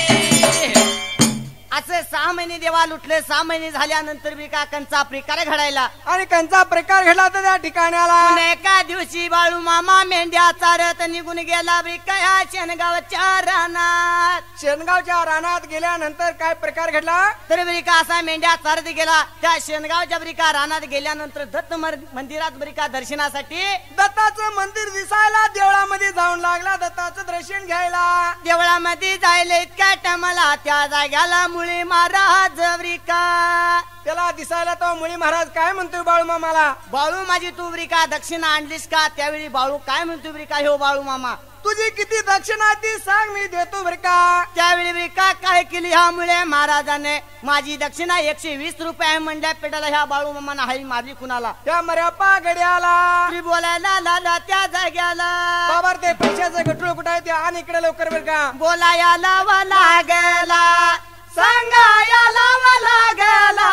असं 6 महिने देवा लुटले 6 महिने झाल्यानंतर बी का कंचा प्रकार घडायला आणि कंचा प्रकार घडला तर त्या ठिकाणाला एका दिवशी बाळू मामा मेंढ्या चारत निघून गेला बी कया शेनगावच्या रानात शेणगावच्या रानात गेल्यानंतर काय प्रकार घडला तर बरिका असा मेंढ्या चारत गेला त्या शेनगावच्या बरिका रानात गेल्यानंतर दत्त मंदिरात बरिका दर्शनासाठी दत्ताचं मंदिर दिसायला देवळामध्ये जाऊन लागला दत्ताचं दर्शन घ्यायला देवळामध्ये जायला इतक्या टायमाला त्या जाग्याला मुळे महाराज बरिका त्याला दिसायला तो मुळी महाराज काय म्हणतोय बाळू मामाला बाळू माझी तू बरिका दक्षिणा आणलीस का त्यावेळी बाळू काय म्हणतो बरिका हो बाळू मामा तुझी किती दक्षिणा ती सांग मी देतो बरं का त्यावेळी बरिका काय केली ह्या मुळे महाराजाने माझी दक्षिणा 120 रुपये म्हणल्या पेटाला ह्या बाळू मामाने हाई मारली कुणाला त्या मर्यापा गड्याला बोलायला लाला त्या जाग्याला बाबा ते पैशाचं गठुळ कुठं आहे ते आण इकडे लवकर बरं का बोलाया लावा लागला सांगाया लावा लागला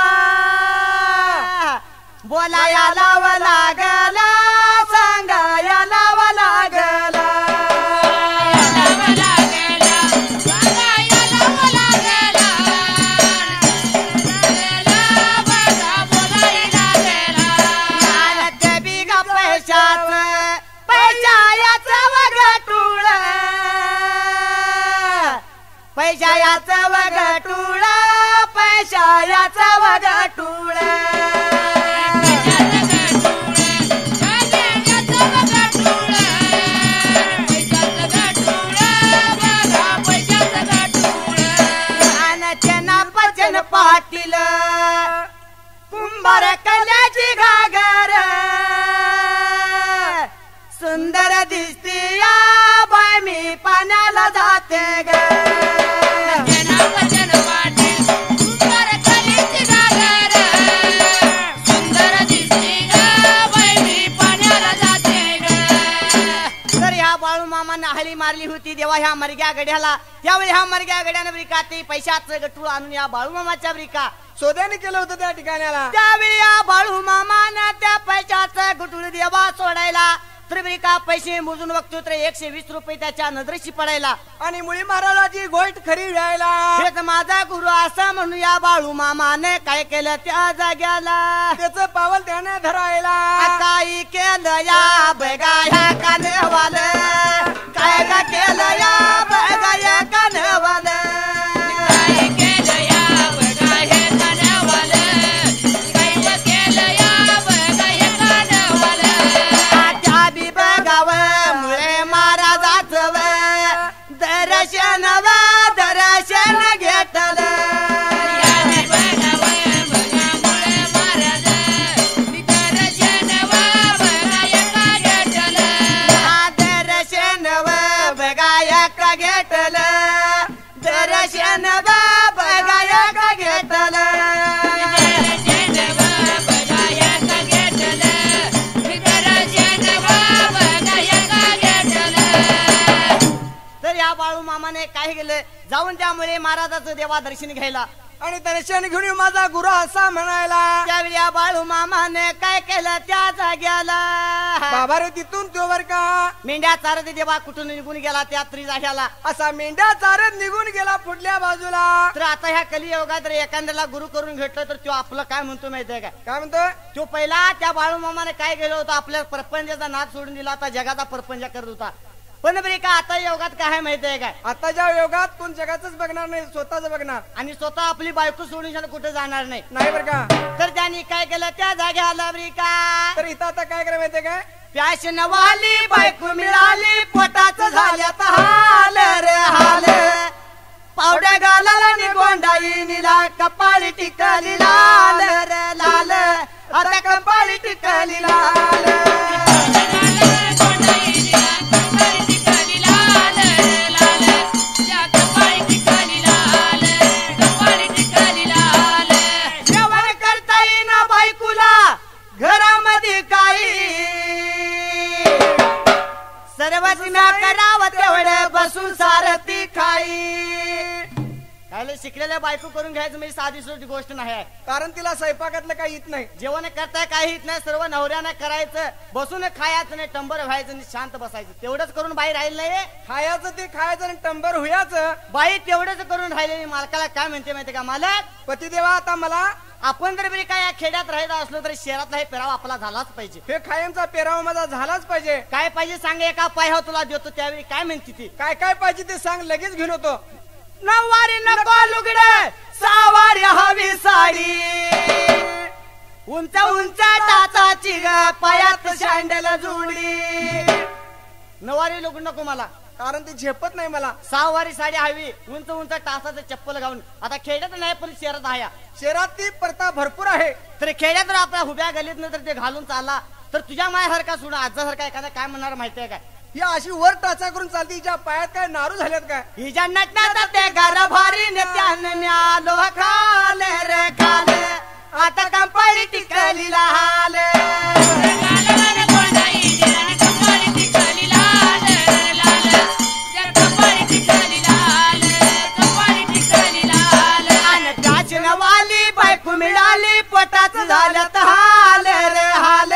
बोलाया लावा लागला सांगाया लावा लागला पैशायाचं वगटूळ पैशायाचं वगटूळ पचन पाटील कुंभार कल्याची घागर सुंदर दिसती या बाय मी पाण्याला जाते ग हाली मारली होती देवा ह्या मरग्या गड्याला त्यावेळी ह्या मरग्या गड्याने बरिका ते पैशाचं गठूळ आणून या बाळू मामाच्या बरिका सोद्याने केलं होतं त्या ठिकाणाला त्यावेळी या बाळू मामाने त्या पैशाचं गठूळ देवा सोडायला तर बरिका पैसे मोजून बघतो तर 120 रुपये त्याच्या नजरेशी पडायला आणि मुळी महाराजाची गोष्ट खरी व्हायला हेच माझा गुरु असं म्हणून या बाळू मामाने काय केलं त्या जाग्याला त्याचं पावल त्याने धरायला काही केलं या बघा ह्या कानवाल काय का केलं या बघा या कानवाल काय केलं या बघा हे कानवाल काय केलं या बघा हे कानवाल त्या बी बघाव मुळे महाराजाचं दर्शन दर्शन घेतलं दर्शन बघायक घेतलं तर या बाळू मामाने काय केलं जाऊन त्यामुळे महाराजाचं देवा दर्शन घ्यायला आणि दर्शन घेऊन माझा गुरु असा म्हणायला त्यावेळी या बाळू मामाने काय केलं त्या जाग्याला बाबा रे तिथून तो बर का मेंढ्या चारत देवा कुठून निघून गेला त्या त्रिजाग्याला असा मेंढ्या चारत निघून गेला पुढल्या बाजूला तर आता ह्या कलियुगात जर एखाद्याला गुरु करून घेतलं तर तो आपलं काय म्हणतो माहितीये काय म्हणतो तो पहिला त्या बाळू मामाने काय केलं होतं आपल्या परपंचाचा नाद सोडून दिला आता जगाचा परपंच करत होता पण बरे का आता योगात काय माहितीये काय आताच्या योगात कोण जगाच बघणार नाही स्वतःच बघणार आणि स्वतः आपली बायको सोडून कुठे जाणार नाही बर का तर त्यांनी काय केलं त्या जाग्याला बरे का तर इथं आता काय करायला माहितीये काय प्याश नवाली बायको मिळाली पोटाच झाल्यात हाल रे हाल पावड्या गालाला निगोंडाई निला कपाळी टिकली लाल रे लाल आता कपाळी टिकली लाल घरामध्ये काही सर्वच ना करावं तेवढं बसून सारथी खाई काय शिकलेल्या बायको करून घ्यायचं म्हणजे साधी सोपी गोष्ट नाही आहे. कारण तिला स्वयंपाकातलं काही येत नाही. जेवण करताय काही येत नाही, सर्व नवऱ्यानं करायचं, बसून खायचं नाही, टंबर व्हायचं आणि शांत बसायचं, तेवढंच करून बाई राहील नाही. खायचं ते खायचं आणि टंबर हुयाचं. बाई तेवढंच करून राहिलेली. मालकाला काय म्हणते माहिती का, मालक पतिदेवा आता मला आपण जर बरी काय या खेड्यात राहायचं असलो तरी शहरातला हे पेरावा आपला झालाच पाहिजे. हे कायमचा पेरावा माझा झालाच पाहिजे. काय पाहिजे सांग, एका पायावर तुला देतो. त्यावेळी काय म्हणते ती, काय काय पाहिजे ते सांग, लगेच घेऊन होतो. नऊवारी नको लुगडे, सहावारी हवी साडी, उंच उंच टाचाची ग, पायात शँडल जोडी. नऊवारी लुगड नको मला, कारण ती झेपत नाही मला. सहावारी साडी हवी, उंच उंच टाचाचं चप्पल घालून. आता खेड्यात नाही पण शहरात आहे. शहरात ती प्रथा भरपूर आहे. तर खेड्यात जर आपल्या हुब्या गलीत नंतर ते घालून चालला तर तुझ्या मायासारखा सोडा आजासारखा एखादा काय म्हणणार माहितीये काय, ही अशी वर टाचा करून चालती, हिच्या पायात काय नारू झाल्यात काय. हिच्या नटण्यात ते घर भारी नेत्यानं न्यालो खाले रे खाले, आता कंपाळी टिकली लाल. वाली बायको मिळाली, पोटाच झाल्यात हाल रे हाल.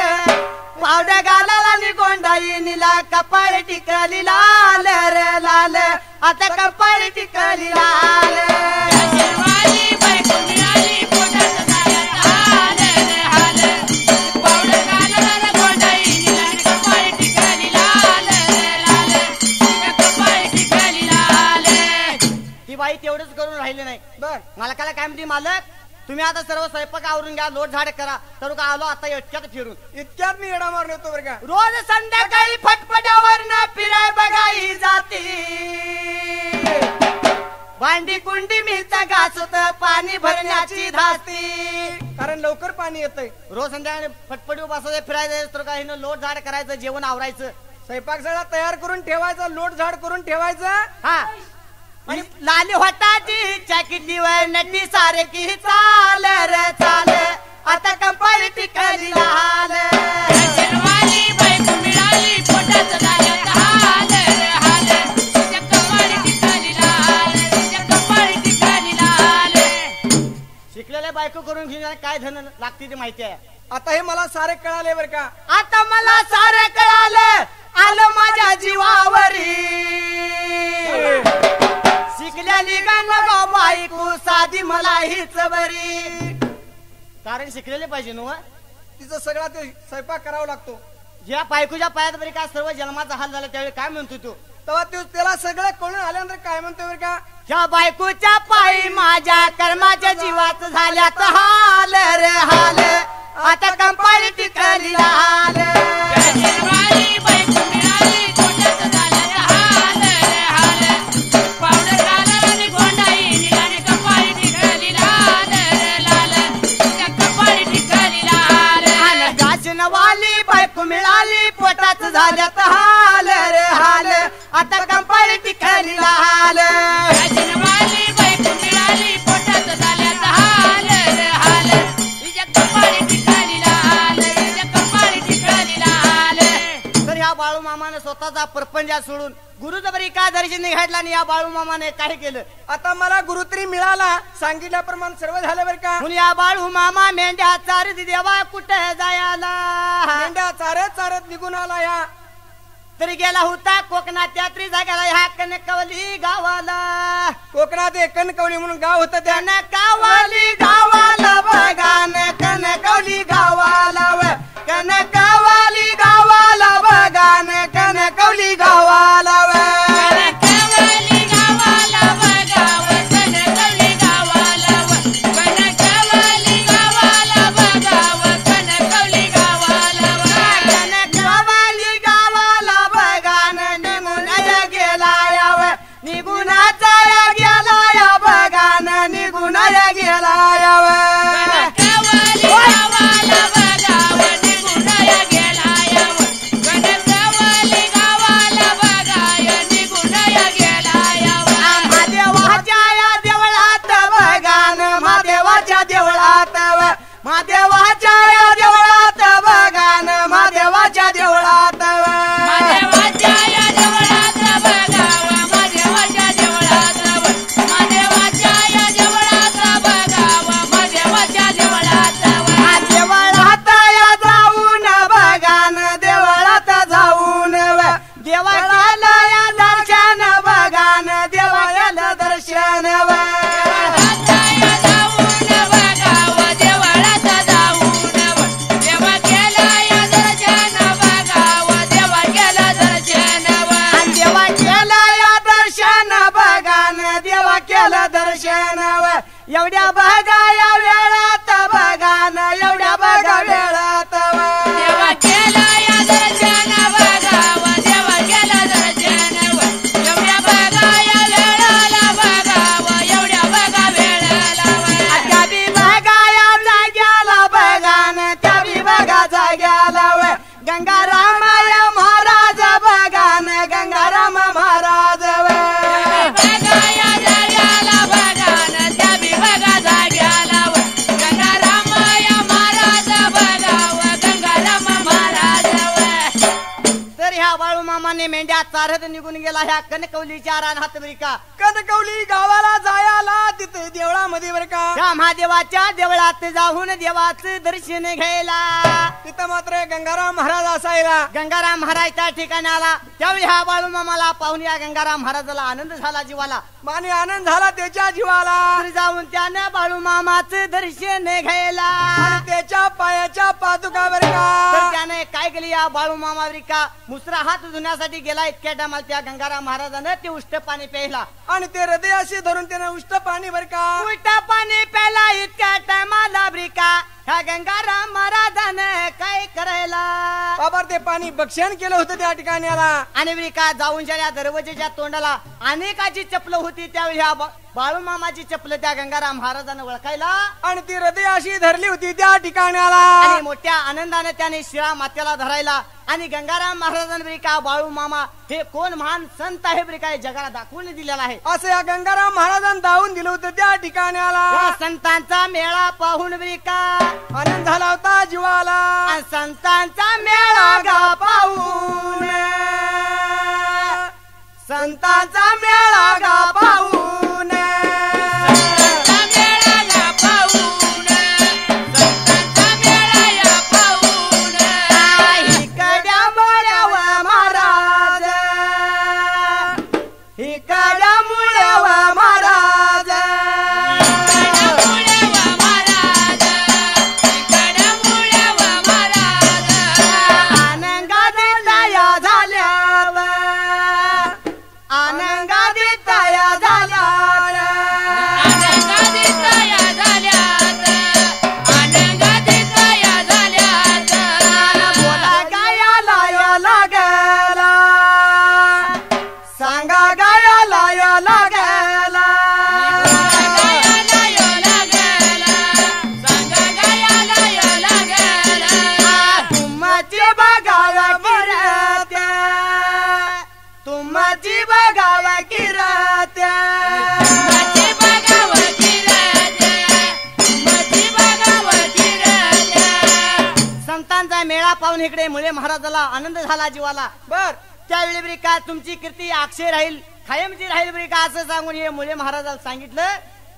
पावड्या गालाला निगोंडाई निला, कपाळ टिकली लाल रे लाल, आता कपाळ टिकली लाल. ती बाई तेवढंच करून राहिले नाही. बर मालकाला काय म्हणते, मालक तुम्ही आता सर्व स्वयंपाक आवरून घ्या, लोट झाड करा. तर का आलो आता इतक्यात फिरून. इतक्यात मी येडा मारून येतो बरं का. रोज संध्याकाळी फटफट्यावर न फिराय बघाई जाती, भांडी कुंडी मिरचा घासत, पाणी भरण्याची धास्ती. कारण लवकर पाणी येतंय. रोज संध्याकाळी फटफटी बसायचं, फिरायचं, तर काही लोट झाड करायचं, जेवण आवरायचं, स्वयंपाक सगळा तयार करून ठेवायचा, लोट झाड करून ठेवायचं. हा आणि लाली होटाची चॅकिटीवर नटी सारे की चाल रे चाल, आता कंपाळी टिकली लाल. शिकलेल्या बायको करून घेऊन काय धन लागते ते माहिती आहे. आता हे मला सारे कळाले बरं का. आता मला सारे कळालं, आलं माझ्या जीवावरी. शिकलेली गंगा बायको साधी मला हीच बरी. कारण शिकलेले पाहिजे ना. तिचं सगळा ते स्वयंपाक करावा लागतो. ज्या बायकोच्या पायात बरी काय सर्व जन्माचा हाल झाला त्यावेळी काय म्हणतो तू, तेव्हा त्याला सगळं कळून आल्यानंतर काय म्हणतोय बरं का, ह्या बायकोच्या पायी माझ्या कर्माच्या जीवात झाल्यात हाल रे हाल, आता कंपाळी टिकली लाल. वाली बायको मिळाली, पोटाच झाल्यात हाल रे हाल, आता कंपाळी टिकली लाल. तर ह्या बाळू मामाने स्वतःचा परपंच सोडून गुरुचं बरी का दर्शन निघायला आणि या बाळू मामाने काय केलं. आता मला गुरुत्री मिळाला, सांगितल्याप्रमाणे सर्व झालं बरं का. म्हणून या बाळू मामा मेंढ्या चारत देवा कुठे जायला, मेंढ्या चारत चारत निघून आला. या तरी गेला होता कोकणात यात्री जागाला, ह्या कनकवली गावाला. कोकणात एक कणकवली म्हणून गाव होतं, त्या कनकवली गावाला बघान, कनकवली गावाला कनकवली गावाला बघान, कनकवली गावाला कनकवली गावाला बघाव, कनकवली गावाला कनकवली गावाला बघाव, कनकवली गावाला कनकवली गावाला बघान, निघून गेला याव, निघून गेला या बघान, निघून गेला याव. कनकवली गावाला एवढ्या बघा या वेळात बघान एवढ्या बघा वेळात देवा केला या दर्शन बघाव देवा केला दर्शन एवढ्या बघा या वेळाला बघाव एवढ्या बघा वेळाला त्या बी बघा या जाग्याला बघान त्या बी बघा जाग्याला गंगारामाय महाराज बघान गंगाराम महाराज बघा या जाग्याला बघान त्या बी बघा जाग्याला गंगारामाय महाराज बघाव गंगाराम महाराज तर ह्या बाळू मामाने मेंढ्या चारत निघून गेला ह्या कनकवलीच्या रानात बरी का कनकवली गावाला जायला तिथे देवळामध्ये बरं का त्या महादेवाच्या देवळात जाऊन देवाचं दर्शन घ्यायला तिथं मात्र गंगाराम महाराज असायला गंगाराम महाराज त्या ठिकाणी आला त्यावेळी ह्या बाळू मामाला पाहून या गंगाराम महाराजाला आनंद झाला जीवाला माने आनंद झाला त्याच्या जीवाला जाऊन त्यानं बाळू मामाचं दर्शन घ्यायला आणि त्याच्या पायाच्या पादुका बरं का त्याने काय केली या बाळू मामा बरं का मुसरा हात धुण्यासाठी गेला इतक्या टायमाला त्या गंगाराम महाराजानं ते उष्ट पाणी प्यायला आणि ते हृदयाशी धरून त्यानं उष्ट पाणी बरं का उष्ट पाणी प्यायला इतक्या टायमाला बरं का ह्या गंगाराम महाराजानं काय करायला बाबा ते पाणी भक्षण केलं होतं त्या ठिकाणी आला आणि बरं का जाऊन ज्या दरवाजेच्या तोंडाला अनेकाची चपल होती त्यावेळी ह्या बाळू मामाची चपल त्या गंगाराम महाराजानं ओळखायला आणि ती हृदयाशी धरली होती त्या ठिकाणी आला आणि मोठ्या आनंदाने त्याने शिळा मात्याला धरायला आणि गंगाराम महाराजांनी बरी का बाळू मामा हे कोण महान संत आहे बरी काय जगाला दाखवून दिलेला आहे असं या गंगाराम महाराजांनी दावून दिलं होतं त्या ठिकाणी आला संतांचा मेळा पाहून बरी का आनंद झाला होता जीवाला संतांचा मेळा गा पाहून संतांचा मेळा गा पाहून इकडे मुळे महाराजाला आनंद झाला जीवाला बर त्यावेळी बरी का तुमची कीर्ती अक्षय राहील कायमची राहील बरी का असं सांगून हे मुळे महाराजाला सांगितलं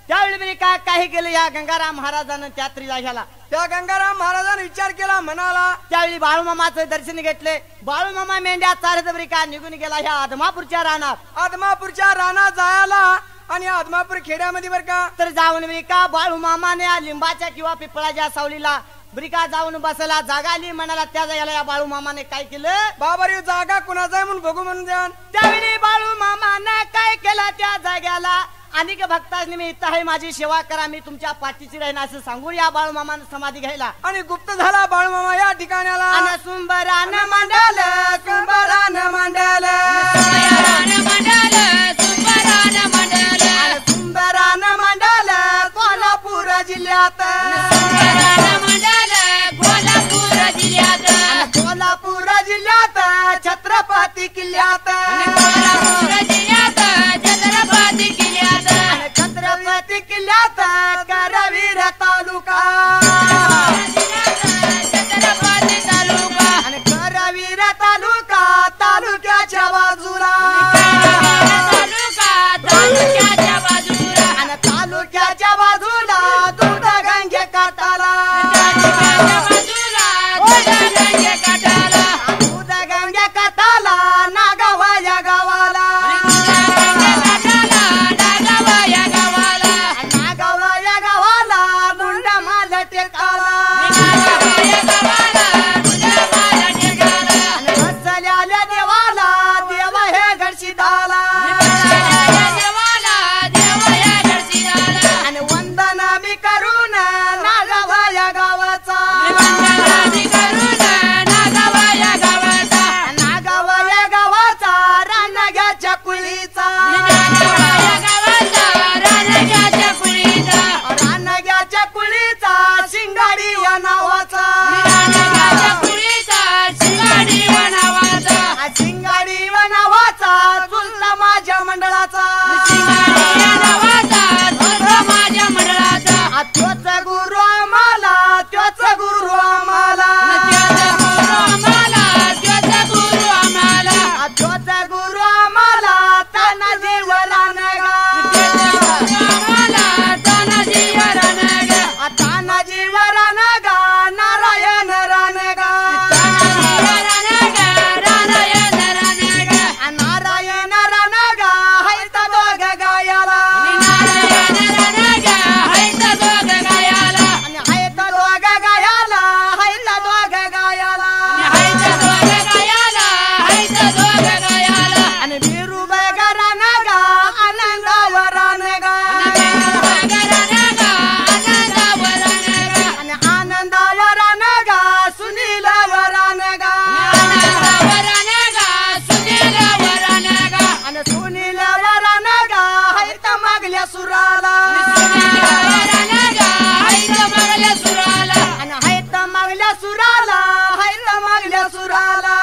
त्यावेळी बरी का काही केलं या गंगाराम महाराजानं त्या त्रिला घ्याला त्या गंगाराम महाराजाने विचार केला म्हणाला त्यावेळी बाळूमामाचं दर्शन घेतले बाळूमामा मेंढ्या चारत बरी का निघून गेला ह्या आदमापूरच्या रानात जायला आणि आदमापूर खेड्यामध्ये बर का तर जाऊन बरी का बाळूमामाने लिंबाच्या किंवा पिपळाच्या सावलीला ब्रिका जाऊन बसला जागा आली म्हणाला त्या जागेला या बाळू मामाने काय केलं बाबा रे जागा कुणाचा आहे म्हणून बघू म्हणून द्या त्यावेळी बाळू मामाने काय केलं त्या जाग्याला अनेक भक्तांनी मी इथं आहे माझी सेवा करा मी तुमच्या पाठीची राहीन असं सांगून या बाळू मामाने समाधी घ्यायला आणि गुप्त झाला बाळू मामा या ठिकाणी आला सुंबरान मंडल सुंबरान मंडल सुंबरान मंडल कोल्हापूर जिल्ह्यात कोल्हापूर जिल्ह्यात छत्रपती किल्ल्यात छत्रपती किल्ल्यात करवीर तालुका आणि करवीर तालुका तालुक्याच्या बाजूला निसुल्याला राना गा हैत मागल्या सुराला आणि हैत मागल्या सुराला हैत मागल्या सुराला